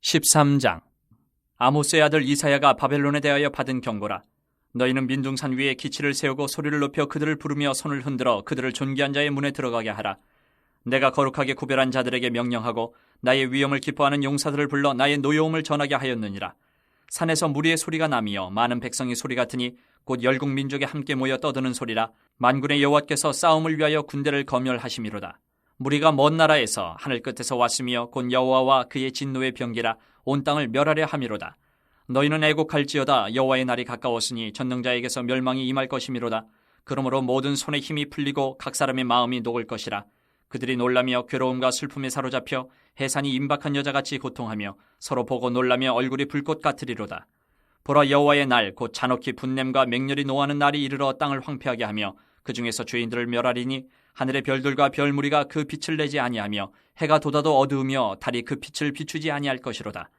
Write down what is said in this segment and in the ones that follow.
13장. 아모스의 아들 이사야가 바벨론에 대하여 받은 경고라. 너희는 민둥산 위에 기치를 세우고 소리를 높여 그들을 부르며 손을 흔들어 그들을 존귀한 자의 문에 들어가게 하라. 내가 거룩하게 구별한 자들에게 명령하고 나의 위엄을 기뻐하는 용사들을 불러 나의 노여움을 전하게 하였느니라. 산에서 무리의 소리가 나며 많은 백성의 소리 같으니 곧 열국 민족이 함께 모여 떠드는 소리라. 만군의 여호와께서 싸움을 위하여 군대를 검열하심이로다. 무리가 먼 나라에서 하늘 끝에서 왔으며 곧 여호와와 그의 진노의 병기라 온 땅을 멸하려 함이로다. 너희는 애곡할지어다. 여호와의 날이 가까웠으니 전능자에게서 멸망이 임할 것이미로다. 그러므로 모든 손에 힘이 풀리고 각 사람의 마음이 녹을 것이라. 그들이 놀라며 괴로움과 슬픔에 사로잡혀 해산이 임박한 여자같이 고통하며 서로 보고 놀라며 얼굴이 불꽃 같으리로다. 보라, 여호와의 날 곧 잔혹히 분냄과 맹렬히 노하는 날이 이르러 땅을 황폐하게 하며 그 중에서 죄인들을 멸하리니 하늘의 별들과 별무리가 그 빛을 내지 아니하며 해가 돋아도 어두우며 달이 그 빛을 비추지 아니할 것이로다.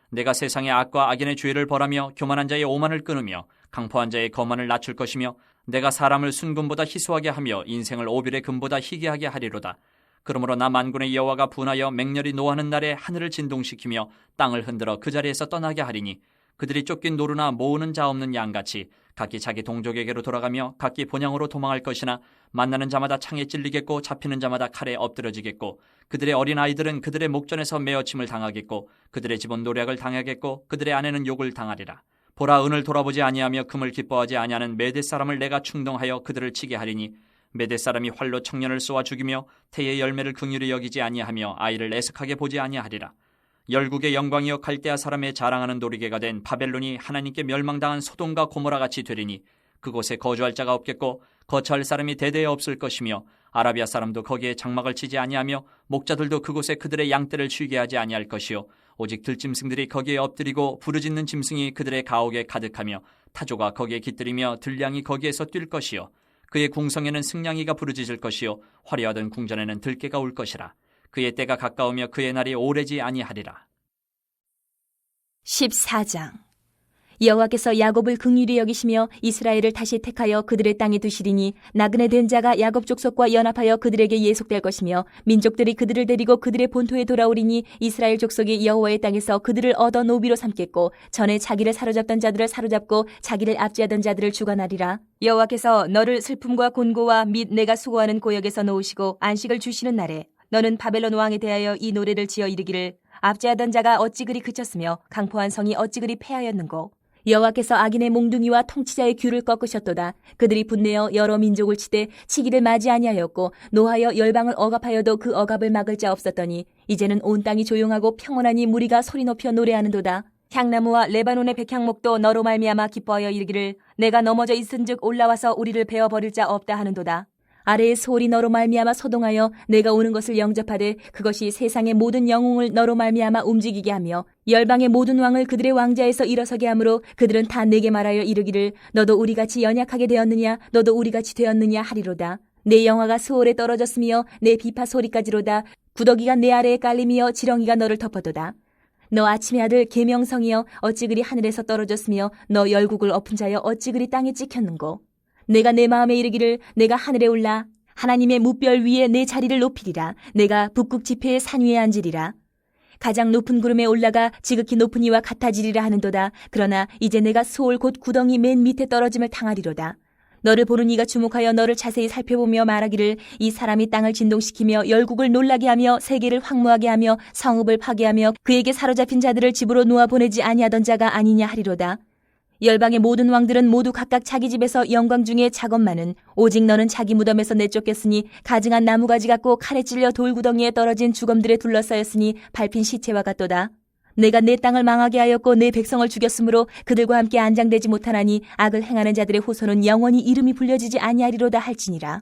내가 세상의 악과 악인의 죄를 벌하며 교만한 자의 오만을 끊으며 강포한 자의 거만을 낮출 것이며 내가 사람을 순금보다 희소하게 하며 인생을 오빌의 금보다 희귀하게 하리로다. 그러므로 나 만군의 여호와가 분하여 맹렬히 노하는 날에 하늘을 진동시키며 땅을 흔들어 그 자리에서 떠나게 하리니 그들이 쫓긴 노루나 모으는 자 없는 양같이 각기 자기 동족에게로 돌아가며 각기 본향으로 도망할 것이나 만나는 자마다 창에 찔리겠고 잡히는 자마다 칼에 엎드러지겠고 그들의 어린 아이들은 그들의 목전에서 메어침을 당하겠고 그들의 집은 노략을 당하겠고 그들의 아내는 욕을 당하리라. 보라, 은을 돌아보지 아니하며 금을 기뻐하지 아니하는 메대 사람을 내가 충동하여 그들을 치게 하리니 메대 사람이 활로 청년을 쏘아 죽이며 태의 열매를 긍휼히 여기지 아니하며 아이를 애석하게 보지 아니하리라. 열국의 영광이여 갈대아 사람의 자랑하는 놀이개가 된 바벨론이 하나님께 멸망당한 소돔과 고모라 같이 되리니 그곳에 거주할 자가 없겠고 거처할 사람이 대대에 없을 것이며 아라비아 사람도 거기에 장막을 치지 아니하며 목자들도 그곳에 그들의 양떼를 쉬게 하지 아니할 것이요 오직 들짐승들이 거기에 엎드리고 부르짖는 짐승이 그들의 가옥에 가득하며 타조가 거기에 깃들이며 들량이 거기에서 뛸 것이요 그의 궁성에는 승냥이가 부르짖을 것이요 화려하던 궁전에는 들깨가 올 것이라. 그의 때가 가까우며 그의 날이 오래지 아니하리라. 14장. 여호와께서 야곱을 긍휼히 여기시며 이스라엘을 다시 택하여 그들의 땅에 두시리니 나그네 된 자가 야곱 족속과 연합하여 그들에게 예속될 것이며 민족들이 그들을 데리고 그들의 본토에 돌아오리니 이스라엘 족속이 여호와의 땅에서 그들을 얻어 노비로 삼겠고 전에 자기를 사로잡던 자들을 사로잡고 자기를 압제하던 자들을 주관하리라. 여호와께서 너를 슬픔과 곤고와 및 내가 수고하는 고역에서 놓으시고 안식을 주시는 날에 너는 바벨론 왕에 대하여 이 노래를 지어 이르기를 압제하던 자가 어찌 그리 그쳤으며 강포한 성이 어찌 그리 패하였는고. 여호와께서 악인의 몽둥이와 통치자의 귀를 꺾으셨도다. 그들이 분내어 여러 민족을 치되 치기를 맞이 아니하였고 노하여 열방을 억압하여도 그 억압을 막을 자 없었더니 이제는 온 땅이 조용하고 평온하니 무리가 소리 높여 노래하는도다. 향나무와 레바논의 백향목도 너로 말미암아 기뻐하여 이르기를 내가 넘어져 있은즉 올라와서 우리를 베어버릴 자 없다 하는도다. 아래의 소울이 너로 말미암아 소동하여 내가 오는 것을 영접하되 그것이 세상의 모든 영웅을 너로 말미암아 움직이게 하며 열방의 모든 왕을 그들의 왕자에서 일어서게 하므로 그들은 다 내게 말하여 이르기를 너도 우리같이 연약하게 되었느냐 너도 우리같이 되었느냐 하리로다. 내 영화가 수월에 떨어졌으며 내 비파 소리까지로다. 구더기가 내 아래에 깔리며 지렁이가 너를 덮어도다. 너 아침의 아들 계명성이여 어찌 그리 하늘에서 떨어졌으며 너 열국을 엎은 자여 어찌 그리 땅에 찍혔는고. 내가 내 마음에 이르기를 내가 하늘에 올라 하나님의 무별 위에 내 자리를 높이리라. 내가 북극 지폐의 산 위에 앉으리라. 가장 높은 구름에 올라가 지극히 높은 이와 같아지리라 하는도다. 그러나 이제 내가 수올 곧 구덩이 맨 밑에 떨어짐을 당하리로다. 너를 보는 이가 주목하여 너를 자세히 살펴보며 말하기를 이 사람이 땅을 진동시키며 열국을 놀라게 하며 세계를 황무하게 하며 성읍을 파괴하며 그에게 사로잡힌 자들을 집으로 놓아보내지 아니하던 자가 아니냐 하리로다. 열방의 모든 왕들은 모두 각각 자기 집에서 영광 중에 작업만은 오직 너는 자기 무덤에서 내쫓겼으니 가증한 나무가지 같고 칼에 찔려 돌구덩이에 떨어진 주검들에 둘러싸였으니 밟힌 시체와 같도다. 내가 내 땅을 망하게 하였고 내 백성을 죽였으므로 그들과 함께 안장되지 못하나니 악을 행하는 자들의 후손은 영원히 이름이 불려지지 아니하리로다 할지니라.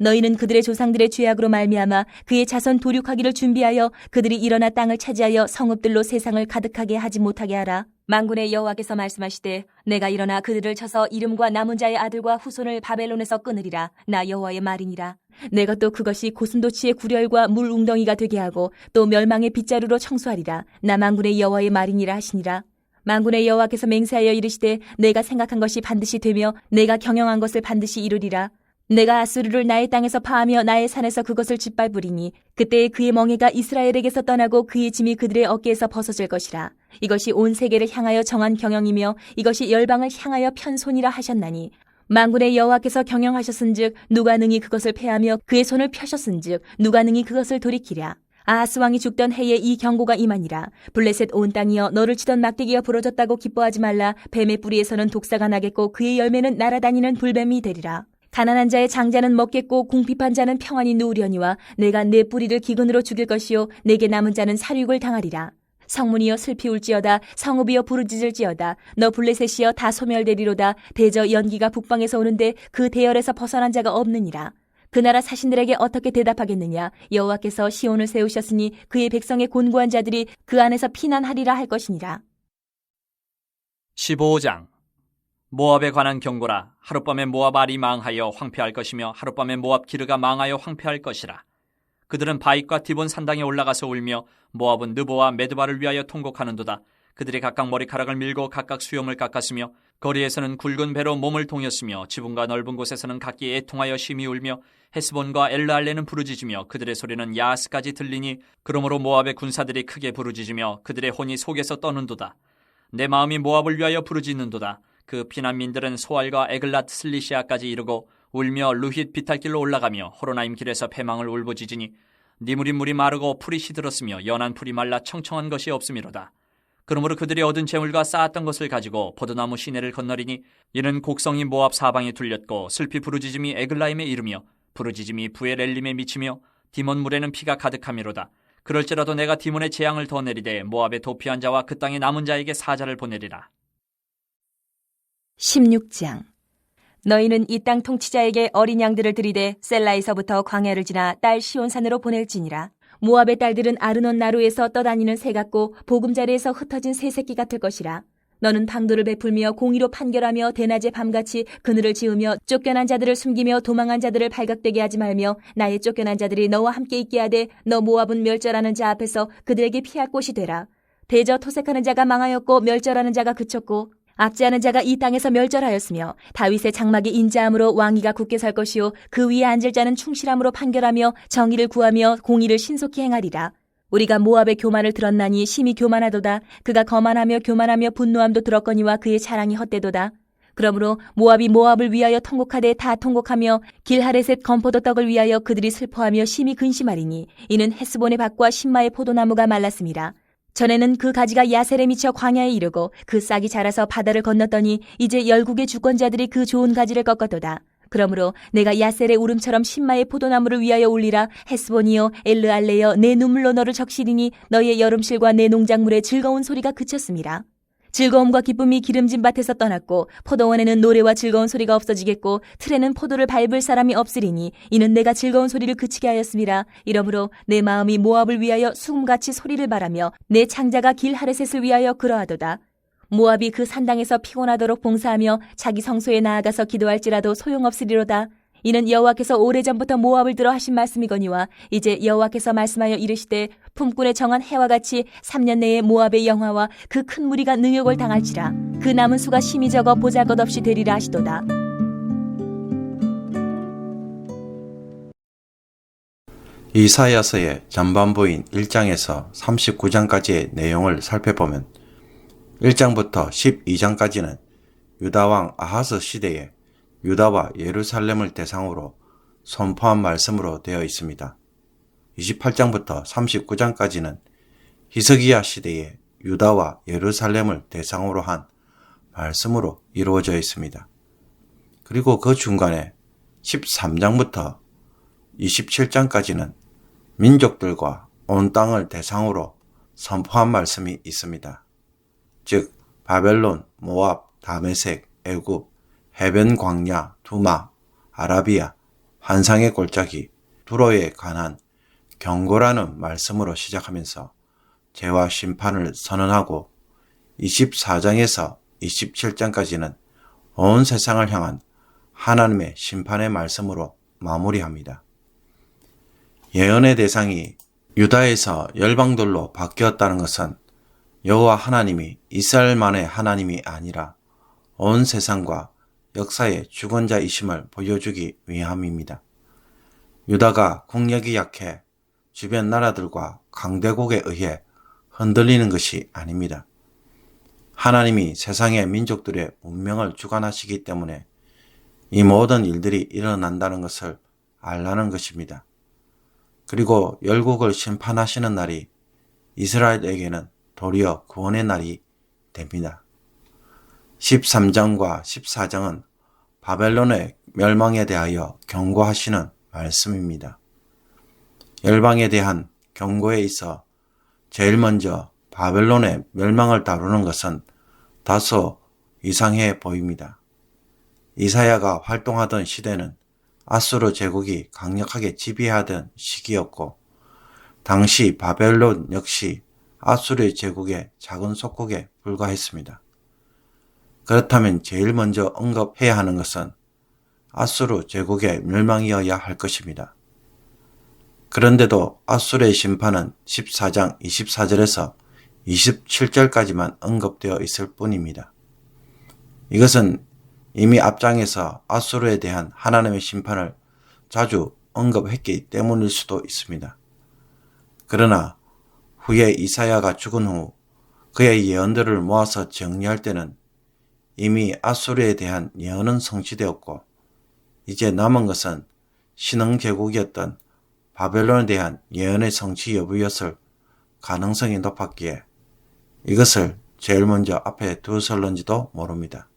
너희는 그들의 조상들의 죄악으로 말미암아 그의 자손 도륙하기를 준비하여 그들이 일어나 땅을 차지하여 성읍들로 세상을 가득하게 하지 못하게 하라. 만군의 여호와께서 말씀하시되 내가 일어나 그들을 쳐서 이름과 남은 자의 아들과 후손을 바벨론에서 끊으리라. 나 여호와의 말이니라. 내가 또 그것이 고슴도치의 구렬과 물 웅덩이가 되게 하고 또 멸망의 빗자루로 청소하리라. 나 만군의 여호와의 말이니라 하시니라. 만군의 여호와께서 맹세하여 이르시되 내가 생각한 것이 반드시 되며 내가 경영한 것을 반드시 이루리라. 내가 아수르를 나의 땅에서 파하며 나의 산에서 그것을 짓밟으리니 그때에 그의 멍에가 이스라엘에게서 떠나고 그의 짐이 그들의 어깨에서 벗어질 것이라. 이것이 온 세계를 향하여 정한 경영이며 이것이 열방을 향하여 편손이라 하셨나니 만군의 여호와께서 경영하셨은즉 누가 능히 그것을 패하며 그의 손을 펴셨은즉 누가 능히 그것을 돌이키랴. 아하스 왕이 죽던 해에 이 경고가 임하니라. 블레셋 온 땅이여 너를 치던 막대기가 부러졌다고 기뻐하지 말라. 뱀의 뿌리에서는 독사가 나겠고 그의 열매는 날아다니는 불뱀이 되리라. 가난한 자의 장자는 먹겠고 궁핍한 자는 평안히 누우려니와 내가 내 뿌리를 기근으로 죽일 것이요 내게 남은 자는 살육을 당하리라. 성문이여 슬피 울지어다. 성읍이여 부르짖을지어다. 너 블레셋이여 다 소멸되리로다. 대저 연기가 북방에서 오는데 그 대열에서 벗어난 자가 없느니라. 그 나라 사신들에게 어떻게 대답하겠느냐. 여호와께서 시온을 세우셨으니 그의 백성의 곤고한 자들이 그 안에서 피난하리라 할 것이니라. 15장 모압에 관한 경고라. 하룻밤에 모압 알이 망하여 황폐할 것이며 하룻밤에 모압 기르가 망하여 황폐할 것이라. 그들은 바익과 디본 산당에 올라가서 울며 모압은 느보와 메드바를 위하여 통곡하는도다. 그들이 각각 머리카락을 밀고 각각 수염을 깎았으며 거리에서는 굵은 배로 몸을 동였으며 지붕과 넓은 곳에서는 각기 애통하여 심히 울며 헤스본과 엘르알레는 부르짖으며 그들의 소리는 야하스까지 들리니 그러므로 모압의 군사들이 크게 부르짖으며 그들의 혼이 속에서 떠는도다. 내 마음이 모압을 위하여 부르짖는도다. 그 피난민들은 소알과 에글랏 슬리시아까지 이르고 울며 루힛 비탈길로 올라가며 호로나임 길에서 패망을 울부짖으니 니무린 물이 마르고 풀이 시들었으며 연한 풀이 말라 청청한 것이 없음이로다. 그러므로 그들이 얻은 재물과 쌓았던 것을 가지고 포도나무 시내를 건너리니 이는 곡성이 모압 사방에 둘렸고 슬피 부르짖음이 에글라임에 이르며 부르짖음이 부엘엘림에 미치며 디몬 물에는 피가 가득함이로다. 그럴지라도 내가 디몬의 재앙을 더 내리되 모압의 도피한 자와 그 땅의 남은 자에게 사자를 보내리라. 16장 너희는 이 땅 통치자에게 어린 양들을 들이되 셀라에서부터 광야를 지나 딸 시온산으로 보낼지니라. 모압의 딸들은 아르논 나루에서 떠다니는 새 같고 보금자리에서 흩어진 새 새끼 같을 것이라. 너는 방도를 베풀며 공의로 판결하며 대낮에 밤같이 그늘을 지으며 쫓겨난 자들을 숨기며 도망한 자들을 발각되게 하지 말며 나의 쫓겨난 자들이 너와 함께 있게 하되 너 모압은 멸절하는 자 앞에서 그들에게 피할 곳이 되라. 대저 토색하는 자가 망하였고 멸절하는 자가 그쳤고 압제하는 자가 이 땅에서 멸절하였으며 다윗의 장막이 인자함으로 왕위가 굳게 살 것이요 그 위에 앉을 자는 충실함으로 판결하며 정의를 구하며 공의를 신속히 행하리라. 우리가 모압의 교만을 들었나니 심히 교만하도다. 그가 거만하며 교만하며 분노함도 들었거니와 그의 자랑이 헛되도다. 그러므로 모압이 모압을 위하여 통곡하되 다 통곡하며 길하레셋 건포도 떡을 위하여 그들이 슬퍼하며 심히 근심하리니 이는 헤스본의 밭과 신마의 포도나무가 말랐음이라. 전에는 그 가지가 야셀에 미쳐 광야에 이르고 그 싹이 자라서 바다를 건넜더니 이제 열국의 주권자들이 그 좋은 가지를 꺾었도다. 그러므로 내가 야셀의 울음처럼 신마의 포도나무를 위하여 울리라. 헤스본이여 엘르알레여 내 눈물로 너를 적시리니 너의 여름실과 내 농작물의 즐거운 소리가 그쳤음이라. 즐거움과 기쁨이 기름진 밭에서 떠났고 포도원에는 노래와 즐거운 소리가 없어지겠고 틀에는 포도를 밟을 사람이 없으리니 이는 내가 즐거운 소리를 그치게 하였음이라. 이러므로 내 마음이 모압을 위하여 수금같이 소리를 바라며 내 창자가 길하레셋을 위하여 그러하도다. 모압이 그 산당에서 피곤하도록 봉사하며 자기 성소에 나아가서 기도할지라도 소용없으리로다. 이는 여호와께서 오래전부터 모압을 들어 하신 말씀이거니와 이제 여호와께서 말씀하여 이르시되 품꾼의 정한 해와 같이 3년 내에 모압의 영화와 그 큰 무리가 능욕을 당할지라. 그 남은 수가 심히 적어 보잘것없이 되리라 하시도다. 이사야서의 전반부인 1장에서 39장까지의 내용을 살펴보면 1장부터 12장까지는 유다왕 아하스 시대에 유다와 예루살렘을 대상으로 선포한 말씀으로 되어 있습니다. 28장부터 39장까지는 히스기야 시대에 유다와 예루살렘을 대상으로 한 말씀으로 이루어져 있습니다. 그리고 그 중간에 13장부터 27장까지는 민족들과 온 땅을 대상으로 선포한 말씀이 있습니다. 즉 바벨론, 모압, 다메섹, 애굽, 해변 광야, 두마, 아라비아, 환상의 골짜기, 두로에 관한 경고라는 말씀으로 시작하면서 죄와 심판을 선언하고 24장에서 27장까지는 온 세상을 향한 하나님의 심판의 말씀으로 마무리합니다. 예언의 대상이 유다에서 열방들로 바뀌었다는 것은 여호와 하나님이 이스라엘만의 하나님이 아니라 온 세상과 역사의 주권자이심을 보여주기 위함입니다. 유다가 국력이 약해 주변 나라들과 강대국에 의해 흔들리는 것이 아닙니다. 하나님이 세상의 민족들의 운명을 주관하시기 때문에 이 모든 일들이 일어난다는 것을 알라는 것입니다. 그리고 열국을 심판하시는 날이 이스라엘에게는 도리어 구원의 날이 됩니다. 13장과 14장은 바벨론의 멸망에 대하여 경고하시는 말씀입니다. 열방에 대한 경고에 있어 제일 먼저 바벨론의 멸망을 다루는 것은 다소 이상해 보입니다. 이사야가 활동하던 시대는 아수르 제국이 강력하게 지배하던 시기였고 당시 바벨론 역시 아수르 제국의 작은 속국에 불과했습니다. 그렇다면 제일 먼저 언급해야 하는 것은 아수르 제국의 멸망이어야 할 것입니다. 그런데도 아수르의 심판은 14장 24절에서 27절까지만 언급되어 있을 뿐입니다. 이것은 이미 앞장에서 아수르에 대한 하나님의 심판을 자주 언급했기 때문일 수도 있습니다. 그러나 후에 이사야가 죽은 후 그의 예언들을 모아서 정리할 때는 이미 아수르에 대한 예언은 성취되었고 이제 남은 것은 신흥제국이었던 바벨론에 대한 예언의 성취 여부였을 가능성이 높았기에 이것을 제일 먼저 앞에 두었을런지도 모릅니다.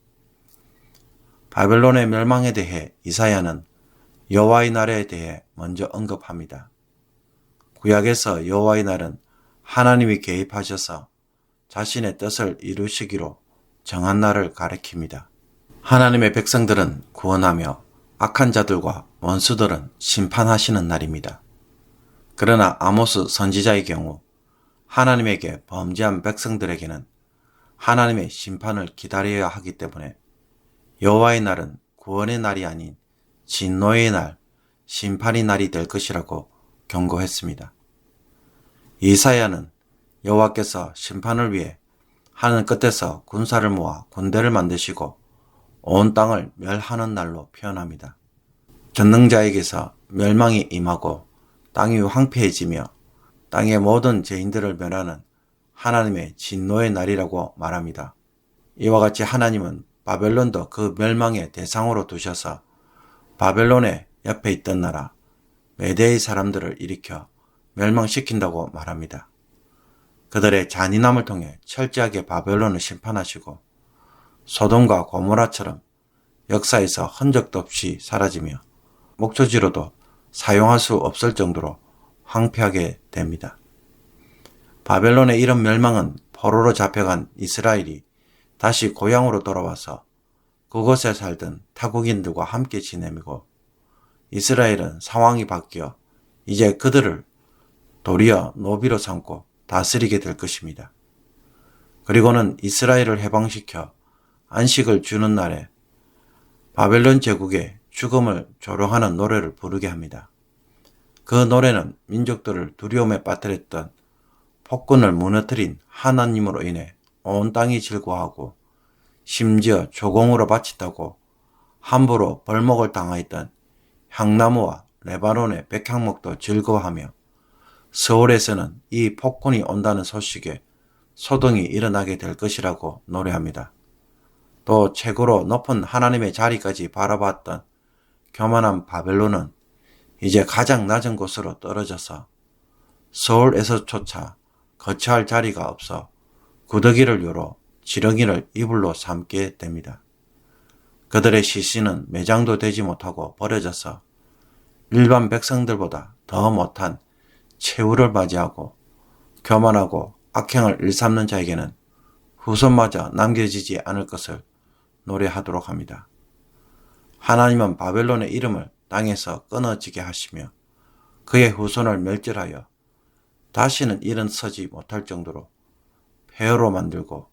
바벨론의 멸망에 대해 이사야는 여호와의 날에 대해 먼저 언급합니다. 구약에서 여호와의 날은 하나님이 개입하셔서 자신의 뜻을 이루시기로 정한 날을 가리킵니다. 하나님의 백성들은 구원하며 악한 자들과 원수들은 심판하시는 날입니다. 그러나 아모스 선지자의 경우 하나님에게 범죄한 백성들에게는 하나님의 심판을 기다려야 하기 때문에 여호와의 날은 구원의 날이 아닌 진노의 날, 심판의 날이 될 것이라고 경고했습니다. 이사야는 여호와께서 심판을 위해 하늘 끝에서 군사를 모아 군대를 만드시고 온 땅을 멸하는 날로 표현합니다. 전능자에게서 멸망이 임하고 땅이 황폐해지며 땅의 모든 죄인들을 멸하는 하나님의 진노의 날이라고 말합니다. 이와 같이 하나님은 바벨론도 그 멸망의 대상으로 두셔서 바벨론의 옆에 있던 나라 메대의 사람들을 일으켜 멸망시킨다고 말합니다. 그들의 잔인함을 통해 철저하게 바벨론을 심판하시고 소돔과 고모라처럼 역사에서 흔적도 없이 사라지며 목초지로도 사용할 수 없을 정도로 황폐하게 됩니다. 바벨론의 이런 멸망은 포로로 잡혀간 이스라엘이 다시 고향으로 돌아와서 그곳에 살던 타국인들과 함께 지내고 이스라엘은 상황이 바뀌어 이제 그들을 도리어 노비로 삼고 다스리게 될 것입니다. 그리고는 이스라엘을 해방시켜 안식을 주는 날에 바벨론 제국의 죽음을 조롱하는 노래를 부르게 합니다. 그 노래는 민족들을 두려움에 빠뜨렸던 폭군을 무너뜨린 하나님으로 인해 온 땅이 즐거워하고 심지어 조공으로 바친다고 함부로 벌목을 당하였던 향나무와 레바논의 백향목도 즐거워하며 서울에서는 이 폭군이 온다는 소식에 소동이 일어나게 될 것이라고 노래합니다. 또 최고로 높은 하나님의 자리까지 바라봤던 교만한 바벨론은 이제 가장 낮은 곳으로 떨어져서 서울에서조차 거처할 자리가 없어 구더기를 요로 지렁이를 이불로 삼게 됩니다. 그들의 시신은 매장도 되지 못하고 버려져서 일반 백성들보다 더 못한 최후를 맞이하고 교만하고 악행을 일삼는 자에게는 후손마저 남겨지지 않을 것을 노래하도록 합니다. 하나님은 바벨론의 이름을 땅에서 끊어지게 하시며 그의 후손을 멸절하여 다시는 일어서지 못할 정도로 폐허로 만들고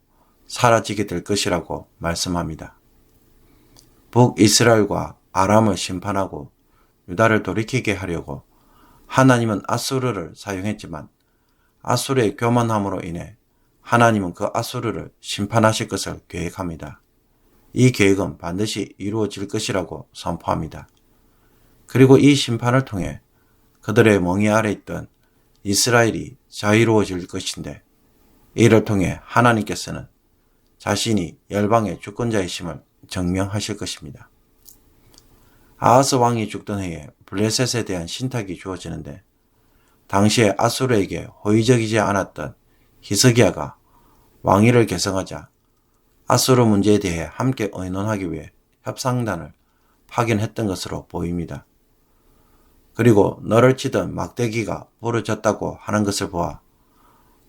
사라지게 될 것이라고 말씀합니다. 북이스라엘과 아람을 심판하고 유다를 돌이키게 하려고 하나님은 아수르를 사용했지만 아수르의 교만함으로 인해 하나님은 그 아수르를 심판하실 것을 계획합니다. 이 계획은 반드시 이루어질 것이라고 선포합니다. 그리고 이 심판을 통해 그들의 멍에 아래 있던 이스라엘이 자유로워질 것인데, 이를 통해 하나님께서는 자신이 열방의 주권자이심을 증명하실 것입니다. 아하스 왕이 죽던 해에 블레셋에 대한 신탁이 주어지는데, 당시에 아수르에게 호의적이지 않았던 히스기야가 왕위를 계승하자 아수르 문제에 대해 함께 의논하기 위해 협상단을 파견했던 것으로 보입니다. 그리고 너를 치던 막대기가 부러졌다고 하는 것을 보아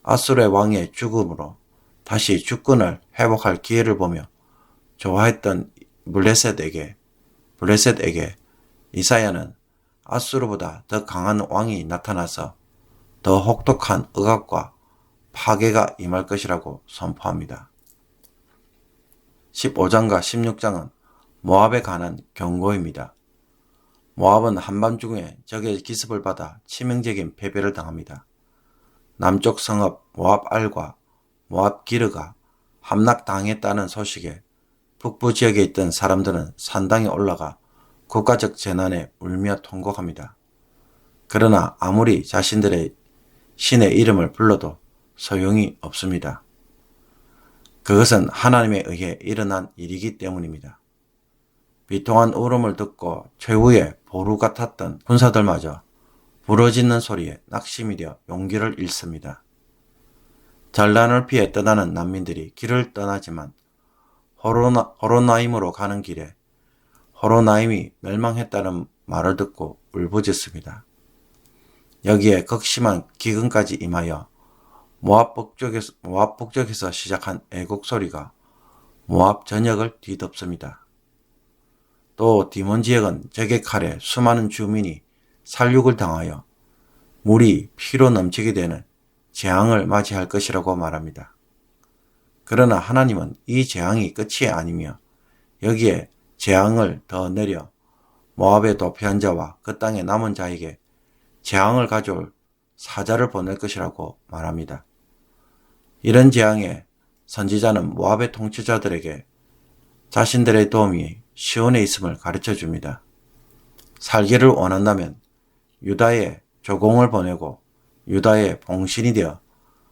아수르의 왕의 죽음으로 다시 주권을 회복할 기회를 보며 좋아했던 블레셋에게 이사야는 아수르보다 더 강한 왕이 나타나서 더 혹독한 억압과 파괴가 임할 것이라고 선포합니다. 15장과 16장은 모압에 관한 경고입니다. 모압은 한밤중에 적의 기습을 받아 치명적인 패배를 당합니다. 남쪽 성읍 모압알과 모압기르가 함락당했다는 소식에 북부 지역에 있던 사람들은 산당에 올라가 국가적 재난에 울며 통곡합니다. 그러나 아무리 자신들의 신의 이름을 불러도 소용이 없습니다. 그것은 하나님에 의해 일어난 일이기 때문입니다. 비통한 울음을 듣고 최후의 보루 같았던 군사들마저 부러지는 소리에 낙심이 되어 용기를 잃습니다. 전란을 피해 떠나는 난민들이 길을 떠나지만 호로나임으로 가는 길에 호로나임이 멸망했다는 말을 듣고 울부짖습니다. 여기에 극심한 기근까지 임하여 모압 북쪽에서 시작한 애곡 소리가 모압 전역을 뒤덮습니다. 또 디몬 지역은 적의 칼에 수많은 주민이 살육을 당하여 물이 피로 넘치게 되는 재앙을 맞이할 것이라고 말합니다. 그러나 하나님은 이 재앙이 끝이 아니며 여기에 재앙을 더 내려 모압에 도피한 자와 그 땅에 남은 자에게 재앙을 가져올 사자를 보낼 것이라고 말합니다. 이런 재앙에 선지자는 모압의 통치자들에게 자신들의 도움이 시온에 있음을 가르쳐 줍니다. 살기를 원한다면 유다에 조공을 보내고 유다의 봉신이 되어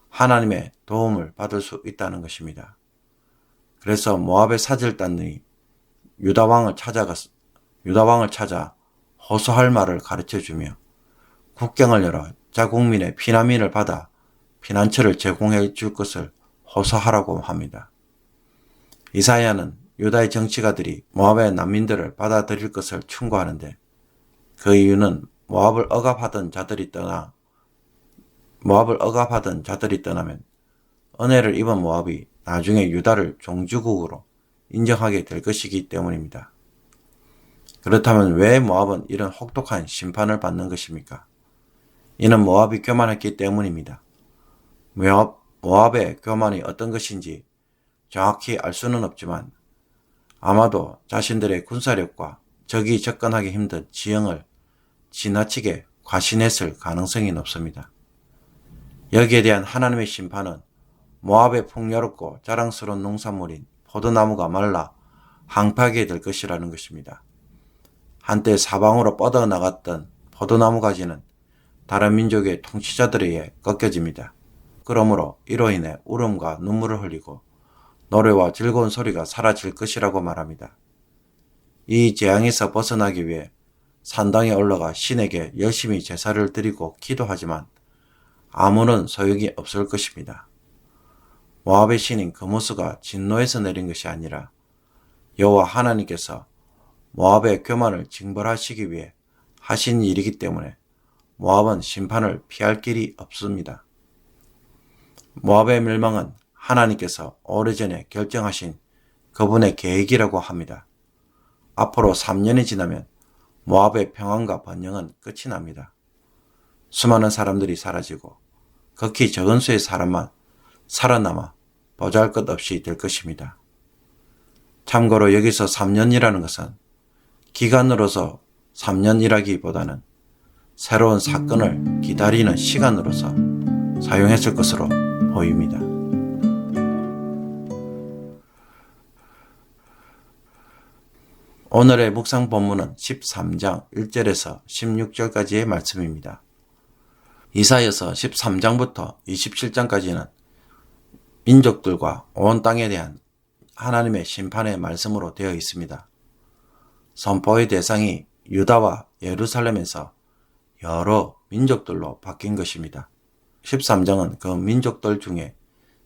하나님의 도움을 받을 수 있다는 것입니다. 그래서 모압의 사절단이 유다 왕을 찾아 호소할 말을 가르쳐 주며 국경을 열어 자국민의 피난민을 받아 피난처를 제공해 줄 것을 호소하라고 합니다. 이사야는 유다의 정치가들이 모압의 난민들을 받아들일 것을 충고하는데, 그 이유는 모압을 억압하던 자들이 떠나면 은혜를 입은 모압이 나중에 유다를 종주국으로 인정하게 될 것이기 때문입니다. 그렇다면 왜 모압은 이런 혹독한 심판을 받는 것입니까? 이는 모압이 교만했기 때문입니다. 모압의 교만이 어떤 것인지 정확히 알 수는 없지만 아마도 자신들의 군사력과 적이 접근하기 힘든 지형을 지나치게 과신했을 가능성이 높습니다. 여기에 대한 하나님의 심판은 모압의 풍요롭고 자랑스러운 농산물인 포도나무가 말라 항파하게 될 것이라는 것입니다. 한때 사방으로 뻗어나갔던 포도나무 가지는 다른 민족의 통치자들에 의해 꺾여집니다. 그러므로 이로 인해 울음과 눈물을 흘리고 노래와 즐거운 소리가 사라질 것이라고 말합니다. 이 재앙에서 벗어나기 위해 산당에 올라가 신에게 열심히 제사를 드리고 기도하지만 아무런 소용이 없을 것입니다. 모압의 신인 그모스가 진노에서 내린 것이 아니라 여호와 하나님께서 모압의 교만을 징벌하시기 위해 하신 일이기 때문에 모압은 심판을 피할 길이 없습니다. 모압의 멸망은 하나님께서 오래전에 결정하신 그분의 계획이라고 합니다. 앞으로 3년이 지나면 모압의 평안과 번영은 끝이 납니다. 수많은 사람들이 사라지고 극히 적은 수의 사람만 살아남아 보잘것없이 될 것입니다. 참고로 여기서 3년이라는 것은 기간으로서 3년이라기보다는 새로운 사건을 기다리는 시간으로서 사용했을 것으로 보입니다. 오늘의 묵상 본문은 13장 1절에서 16절까지의 말씀입니다. 이사야서 13장부터 27장까지는 민족들과 온 땅에 대한 하나님의 심판의 말씀으로 되어 있습니다. 선포의 대상이 유다와 예루살렘에서 여러 민족들로 바뀐 것입니다. 13장은 그 민족들 중에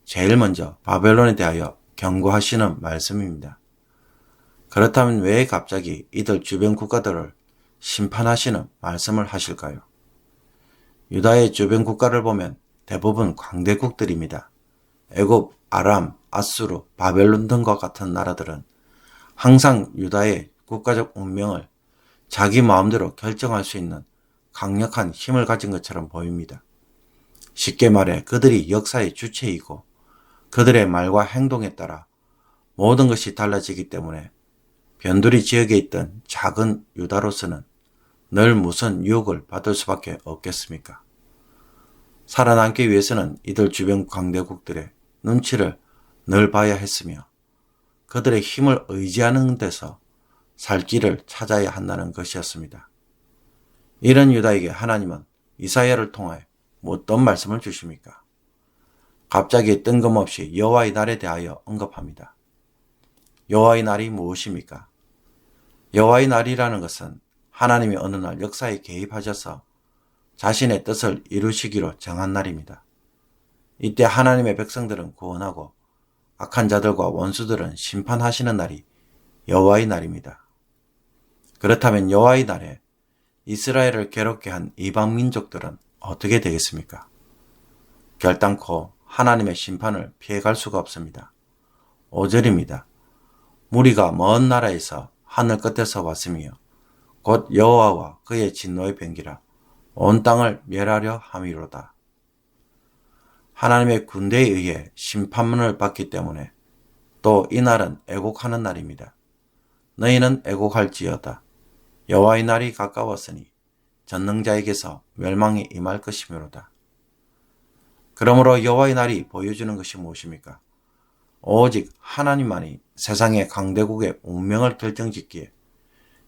제일 먼저 바벨론에 대하여 경고하시는 말씀입니다. 그렇다면 왜 갑자기 이들 주변 국가들을 심판하시는 말씀을 하실까요? 유다의 주변 국가를 보면 대부분 광대국들입니다. 애굽, 아람, 아수르, 바벨론 등과 같은 나라들은 항상 유다의 국가적 운명을 자기 마음대로 결정할 수 있는 강력한 힘을 가진 것처럼 보입니다. 쉽게 말해 그들이 역사의 주체이고 그들의 말과 행동에 따라 모든 것이 달라지기 때문에 변두리 지역에 있던 작은 유다로서는 늘 무슨 유혹을 받을 수밖에 없겠습니까? 살아남기 위해서는 이들 주변 강대국들의 눈치를 늘 봐야 했으며 그들의 힘을 의지하는 데서 살 길을 찾아야 한다는 것이었습니다. 이런 유다에게 하나님은 이사야를 통해 어떤 말씀을 주십니까? 갑자기 뜬금없이 여호와의 날에 대하여 언급합니다. 여호와의 날이 무엇입니까? 여호와의 날이라는 것은 하나님이 어느 날 역사에 개입하셔서 자신의 뜻을 이루시기로 정한 날입니다. 이때 하나님의 백성들은 구원하고 악한 자들과 원수들은 심판하시는 날이 여호와의 날입니다. 그렇다면 여호와의 날에 이스라엘을 괴롭게 한 이방 민족들은 어떻게 되겠습니까? 결단코 하나님의 심판을 피해갈 수가 없습니다. 5절입니다. 무리가 먼 나라에서 하늘 끝에서 왔으며 곧 여호와와 그의 진노의 변기라 온 땅을 멸하려 함이로다. 하나님의 군대에 의해 심판문을 받기 때문에 또 이 날은 애곡하는 날입니다. 너희는 애곡할지어다. 여호와의 날이 가까웠으니 전능자에게서 멸망이 임할 것이므로다. 그러므로 여호와의 날이 보여주는 것이 무엇입니까? 오직 하나님만이 세상의 강대국의 운명을 결정짓기에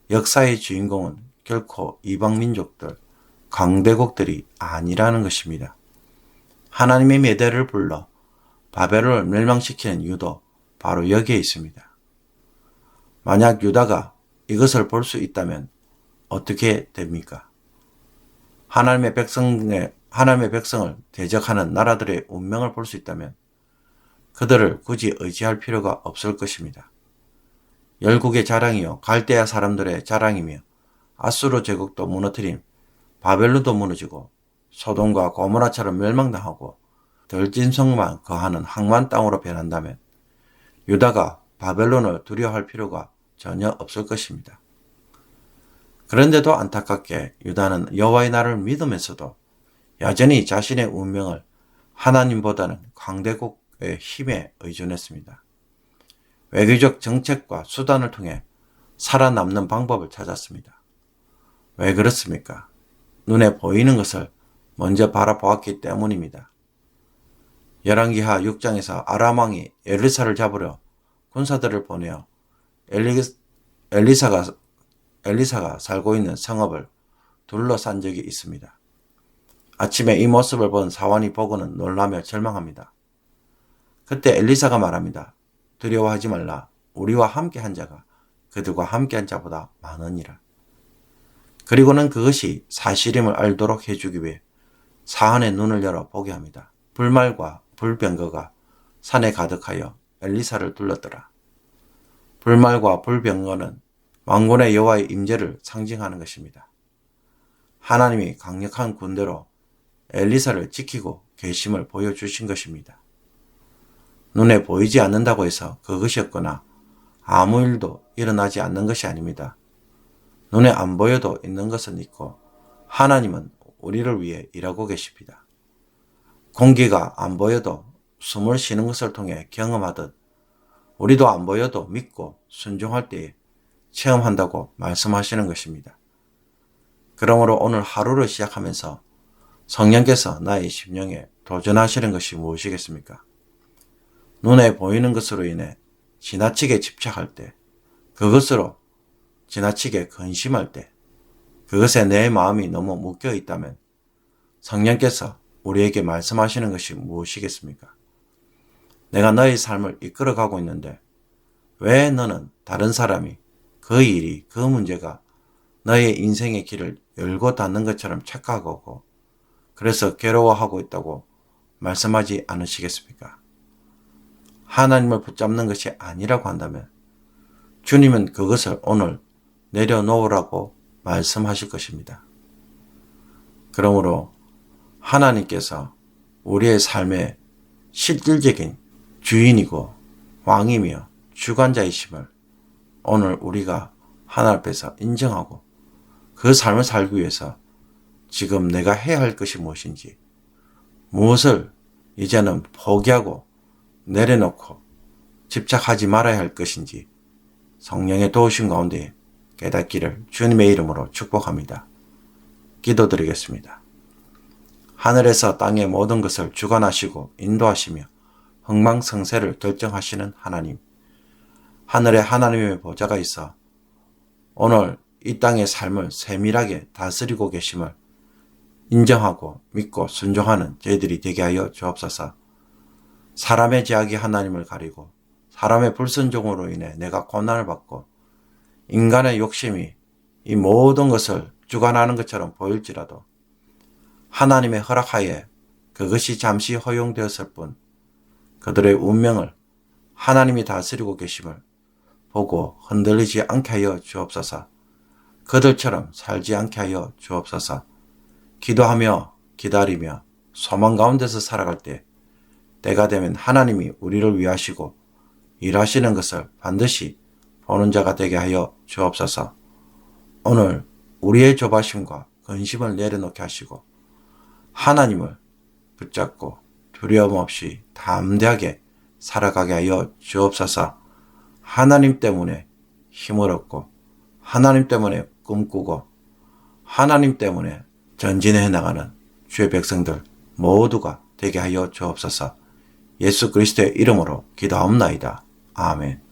역사의 주인공은 결코 이방 민족들, 강대국들이 아니라는 것입니다. 하나님의 메대를 불러 바벨론을 멸망시키는 이유도 바로 여기에 있습니다. 만약 유다가 이것을 볼 수 있다면 어떻게 됩니까? 하나님의 백성을 대적하는 나라들의 운명을 볼 수 있다면 그들을 굳이 의지할 필요가 없을 것입니다. 열국의 자랑이요 갈대아 사람들의 자랑이며 아수르 제국도 무너뜨린 바벨론도 무너지고 소돔과 고모라처럼 멸망당하고 들짐승만 거하는 항만 땅으로 변한다면 유다가 바벨론을 두려워할 필요가 전혀 없을 것입니다. 그런데도 안타깝게 유다는 여호와의 날을 믿으면서도 여전히 자신의 운명을 하나님보다는 강대국의 힘에 의존했습니다. 외교적 정책과 수단을 통해 살아남는 방법을 찾았습니다. 왜 그렇습니까? 눈에 보이는 것을 먼저 바라보았기 때문입니다. 열왕기하 6장에서 아람 왕이 엘리사를 잡으려 군사들을 보내어 엘리사가 살고 있는 성읍을 둘러싼 적이 있습니다. 아침에 이 모습을 본 사환이 보고는 놀라며 절망합니다. 그때 엘리사가 말합니다. 두려워하지 말라. 우리와 함께한 자가 그들과 함께한 자보다 많으니라. 그리고는 그것이 사실임을 알도록 해주기 위해 사한의 눈을 열어 보게 합니다. 불말과 불병거가 산에 가득하여 엘리사를 둘렀더라. 불말과 불병거는 만군의 여호와의 임재를 상징하는 것입니다. 하나님이 강력한 군대로 엘리사를 지키고 계심을 보여주신 것입니다. 눈에 보이지 않는다고 해서 그것이었거나 아무 일도 일어나지 않는 것이 아닙니다. 눈에 안 보여도 있는 것은 있고 하나님은 우리를 위해 일하고 계십니다. 공기가 안 보여도 숨을 쉬는 것을 통해 경험하듯 우리도 안 보여도 믿고 순종할 때에 체험한다고 말씀하시는 것입니다. 그러므로 오늘 하루를 시작하면서 성령께서 나의 심령에 도전하시는 것이 무엇이겠습니까? 눈에 보이는 것으로 인해 지나치게 집착할 때 그것으로 지나치게 근심할 때, 그것에 내 마음이 너무 묶여 있다면 성령께서 우리에게 말씀하시는 것이 무엇이겠습니까? 내가 너의 삶을 이끌어가고 있는데 왜 너는 다른 사람이 그 일이, 그 문제가 너의 인생의 길을 열고 닫는 것처럼 착각하고 그래서 괴로워하고 있다고 말씀하지 않으시겠습니까? 하나님을 붙잡는 것이 아니라고 한다면 주님은 그것을 오늘 내려놓으라고 말씀하실 것입니다. 그러므로 하나님께서 우리의 삶의 실질적인 주인이고 왕이며 주관자이심을 오늘 우리가 하나님 앞에서 인정하고 그 삶을 살기 위해서 지금 내가 해야 할 것이 무엇인지, 무엇을 이제는 포기하고 내려놓고 집착하지 말아야 할 것인지 성령의 도우심 가운데 깨닫기를 주님의 이름으로 축복합니다. 기도드리겠습니다. 하늘에서 땅의 모든 것을 주관하시고 인도하시며 흥망성쇠를 결정하시는 하나님, 하늘에 하나님의 보좌가 있어 오늘 이 땅의 삶을 세밀하게 다스리고 계심을 인정하고 믿고 순종하는 저희들이 되게 하여 주옵소서. 사람의 제약이 하나님을 가리고 사람의 불순종으로 인해 내가 고난을 받고 인간의 욕심이 이 모든 것을 주관하는 것처럼 보일지라도 하나님의 허락하에 그것이 잠시 허용되었을 뿐 그들의 운명을 하나님이 다스리고 계심을 보고 흔들리지 않게 하여 주옵소서. 그들처럼 살지 않게 하여 주옵소서. 기도하며 기다리며 소망 가운데서 살아갈 때 때가 되면 하나님이 우리를 위하시고 일하시는 것을 반드시 보는 자가 되게 하여 주옵소서. 오늘 우리의 조바심과 근심을 내려놓게 하시고 하나님을 붙잡고 두려움 없이 담대하게 살아가게 하여 주옵소서. 하나님 때문에 힘을 얻고 하나님 때문에 꿈꾸고 하나님 때문에 전진해 나가는 주의 백성들 모두가 되게 하여 주옵소서. 예수 그리스도의 이름으로 기도하옵나이다. 아멘.